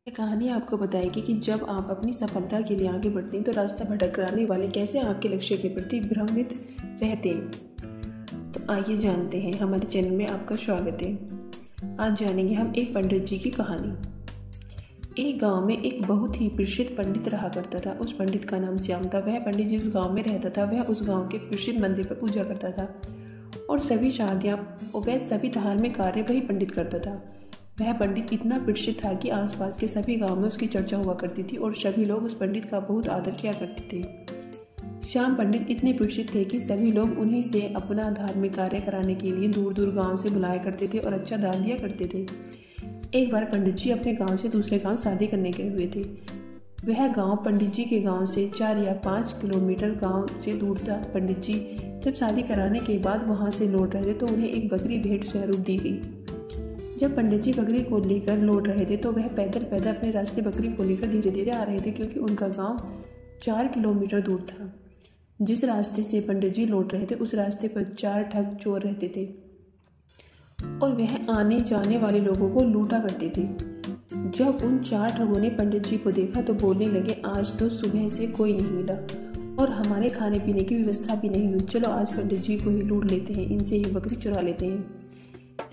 ये कहानी आपको बताएगी कि जब आप अपनी सफलता के लिए आगे बढ़ते हैं तो रास्ता भटकाने वाले कैसे आपके लक्ष्य के प्रति भ्रमित रहते हैं। तो आइए जानते हैं। हमारे चैनल में आपका स्वागत है। आज जानेंगे हम एक पंडित जी की कहानी। एक गांव में एक बहुत ही प्रसिद्ध पंडित रहा करता था। उस पंडित का नाम श्याम था। वह पंडित जिस गांव में रहता था वह उस गांव के प्रसिद्ध मंदिर पर पूजा करता था और सभी शादियाँ और वह सभी धार्मिक कार्य वही पंडित करता था। वह पंडित इतना प्रसिद्ध था कि आसपास के सभी गांव में उसकी चर्चा हुआ करती थी और सभी लोग उस पंडित का बहुत आदर किया करते थे। श्याम पंडित इतने प्रसिद्ध थे कि सभी लोग उन्हीं से अपना धार्मिक कार्य कराने के लिए दूर दूर गांव से बुलाया करते थे और अच्छा दान दिया करते थे। एक बार पंडित जी अपने गांव से दूसरे गांव शादी करने गए हुए थे। वह गांव पंडित जी के गांव से 4 या 5 किलोमीटर गांव से दूर था। पंडित जी जब शादी कराने के बाद वहां से लौट रहे थे तो उन्हें एक बकरी भेंट स्वरूप दी गई। जब पंडित जी बकरी को लेकर लौट रहे थे तो वह पैदल पैदल अपने रास्ते बकरी को लेकर धीरे धीरे आ रहे थे, क्योंकि उनका गांव 4 किलोमीटर दूर था। जिस रास्ते से पंडित जी लौट रहे थे उस रास्ते पर 4 ठग चोर रहते थे और वह आने जाने वाले लोगों को लूटा करते थे। जब उन 4 ठगों ने पंडित जी को देखा तो बोलने लगे, आज तो सुबह से कोई नहीं मिला और हमारे खाने पीने की व्यवस्था भी नहीं हुई। चलो आज पंडित जी को ही लूट लेते हैं, इनसे ही बकरी चुरा लेते हैं।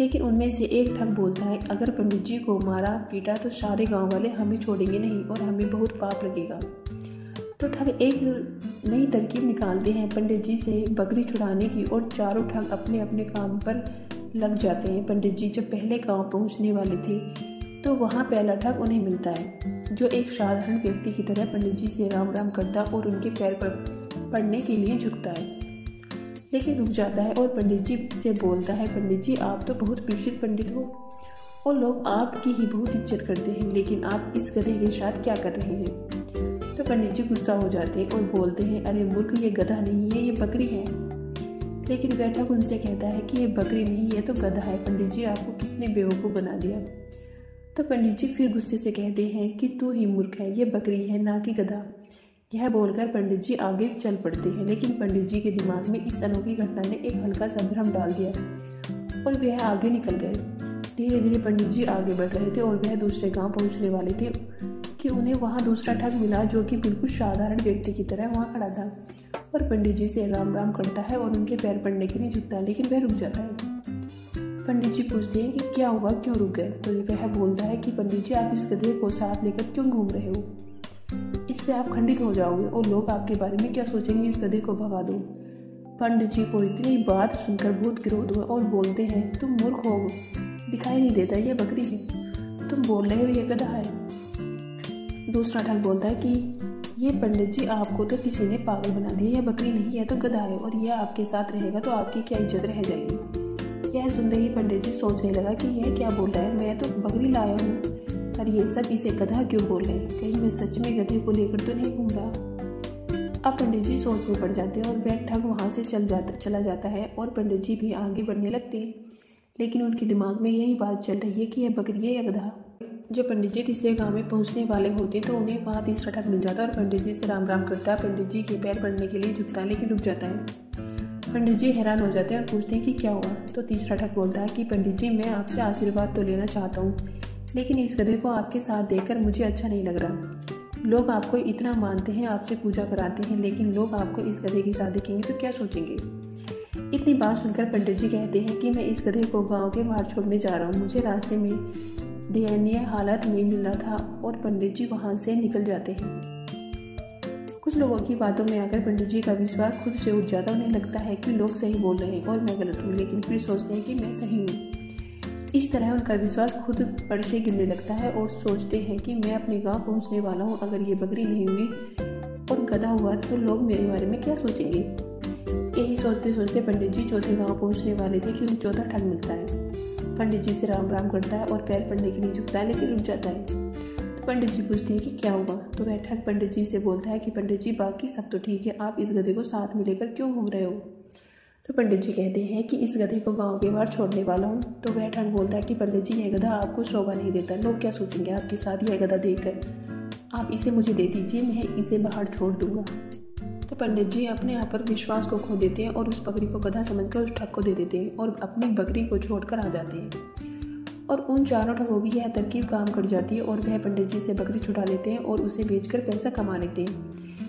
लेकिन उनमें से एक ठग बोलता है, अगर पंडित जी को मारा पीटा तो सारे गांव वाले हमें छोड़ेंगे नहीं और हमें बहुत पाप लगेगा। तो ठग एक नई तरकीब निकालते हैं पंडित जी से बकरी छुड़ाने की और चारों ठग अपने अपने काम पर लग जाते हैं। पंडित जी जब पहले गांव पहुंचने वाले थे तो वहां पहला ठग उन्हें मिलता है, जो एक साधारण व्यक्ति की तरह पंडित जी से राम राम करता और उनके पैर पर पड़ने के लिए झुकता है, लेकिन रुक जाता है और पंडित जी से बोलता है, पंडित जी आप तो बहुत प्रसिद्ध पंडित हो और लोग आपकी ही बहुत इज्जत करते हैं, लेकिन आप इस गधे के साथ क्या कर रहे हैं। तो पंडित जी गुस्सा हो जाते हैं और बोलते हैं, अरे मूर्ख, ये गधा नहीं है, ये बकरी है। लेकिन वह ठग उनसे कहता है कि ये बकरी नहीं, ये तो गधा है। पंडित जी आपको किसने बेवकूफ़ बना दिया। तो पंडित जी फिर गुस्से से कहते हैं कि तू ही मूर्ख है, ये बकरी है ना कि गधा। यह बोलकर पंडित जी आगे चल पड़ते हैं, लेकिन पंडित जी के दिमाग में इस अनोखी घटना ने एक हल्का सा भ्रम डाल दिया और वह आगे निकल गए। धीरे धीरे पंडित जी आगे बढ़ रहे थे और वह दूसरे गांव पहुंचने वाले थे कि उन्हें वहां दूसरा ठग मिला, जो कि बिल्कुल साधारण व्यक्ति की तरह वहां खड़ा था और पंडित जी से राम राम करता है और उनके पैर पड़ने के लिए झुकता है, लेकिन वह रुक जाता है। पंडित जी पूछते हैं कि क्या हुआ, क्यों रुक गए। तो वह बोलता है कि पंडित जी आप इस गधे को साथ लेकर क्यों घूम रहे हो, इससे आप खंडित हो जाओगे और लोग आपके बारे में क्या सोचेंगे, इस गधे को भगा दो। पंडित जी को इतनी बात सुनकर बहुत क्रोध हुआ और बोलते हैं, तुम मूर्ख हो, दिखाई नहीं देता ये बकरी है, तुम बोल रहे हो ये गधा है। दूसरा ठग बोलता है कि ये पंडित जी आपको तो किसी ने पागल बना दिया, यह बकरी नहीं है तो गधा है और यह आपके साथ रहेगा तो आपकी क्या इज्जत रह जाएगी। यह सुनते ही पंडित जी सोचने लगा कि यह क्या बोल रहा है, मैं तो बकरी लाया हूँ और ये सब इसे गधा क्यों बोल रहे हैं, कहीं मैं सच में गधे को लेकर तो नहीं घूम रहा। अब पंडित जी सोच में पड़ जाते हैं और वह ठग वहाँ से चला जाता है और पंडित जी भी आगे बढ़ने लगते हैं, लेकिन उनके दिमाग में यही बात चल रही है कि यह बकरी है या गधा। जब पंडित जी तीसरे गांव में पहुंचने वाले होते तो उन्हें वहाँ तीसरा ठग मिल जाता है और पंडित जी से राम राम करता है। पंडित जी के पैर पड़ने के लिए झुकता है, लेकिन रुक जाता है। पंडित जी हैरान हो जाते हैं और पूछते हैं कि क्या हुआ। तो तीसरा ठग बोलता है कि पंडित जी मैं आपसे आशीर्वाद तो लेना चाहता हूँ, लेकिन इस गधे को आपके साथ देखकर मुझे अच्छा नहीं लग रहा। लोग आपको इतना मानते हैं, आपसे पूजा कराते हैं, लेकिन लोग आपको इस गधे के साथ देखेंगे तो क्या सोचेंगे। इतनी बात सुनकर पंडित जी कहते हैं कि मैं इस गधे को गांव के बाहर छोड़ने जा रहा हूँ। मुझे रास्ते में दयनीय हालत में मिला था और पंडित जी वहाँ से निकल जाते हैं। कुछ लोगों की बातों में आकर पंडित जी का विश्वास खुद से उठ जाता। उन्हें लगता है कि लोग सही बोल रहे हैं और मैं गलत हूँ, लेकिन फिर सोचते हैं कि मैं सही हूँ। इस तरह उनका विश्वास खुद पर से गिरने लगता है और सोचते हैं कि मैं अपने गांव पहुंचने वाला हूं, अगर ये बकरी नहीं हुई और गधा हुआ तो लोग मेरे बारे में क्या सोचेंगे। यही सोचते सोचते पंडित जी चौथे गांव पहुंचने वाले थे कि उन्हें चौथा ठग मिलता है। पंडित जी से राम राम करता है और पैर पड़ने के लिए झुकता है, लेकिन रुक जाता है। तो पंडित जी पूछते हैं कि क्या हुआ। तो वह ठग पंडित जी से बोलता है कि पंडित जी बाकी सब तो ठीक है, आप इस गधे को साथ में लेकर क्यों घूम रहे हो। तो पंडित जी कहते हैं कि इस गधे को गांव के बाहर छोड़ने वाला हूँ। तो वह ठग बोलता है कि पंडित जी यह गधा आपको शोभा नहीं देता, लोग क्या सोचेंगे आपके साथ यह गधा देखकर, आप इसे मुझे दे दीजिए, मैं इसे बाहर छोड़ दूंगा। तो पंडित जी अपने आप पर विश्वास को खो देते हैं और उस बकरी को गधा समझकर उस ठग को दे देते हैं और अपनी बकरी को छोड़कर आ जाते हैं। और उन चारों ठगों की यह तरकीब काम कर जाती है और वह पंडित जी से बकरी छुड़ा लेते हैं और उसे बेचकर पैसा कमा लेते हैं।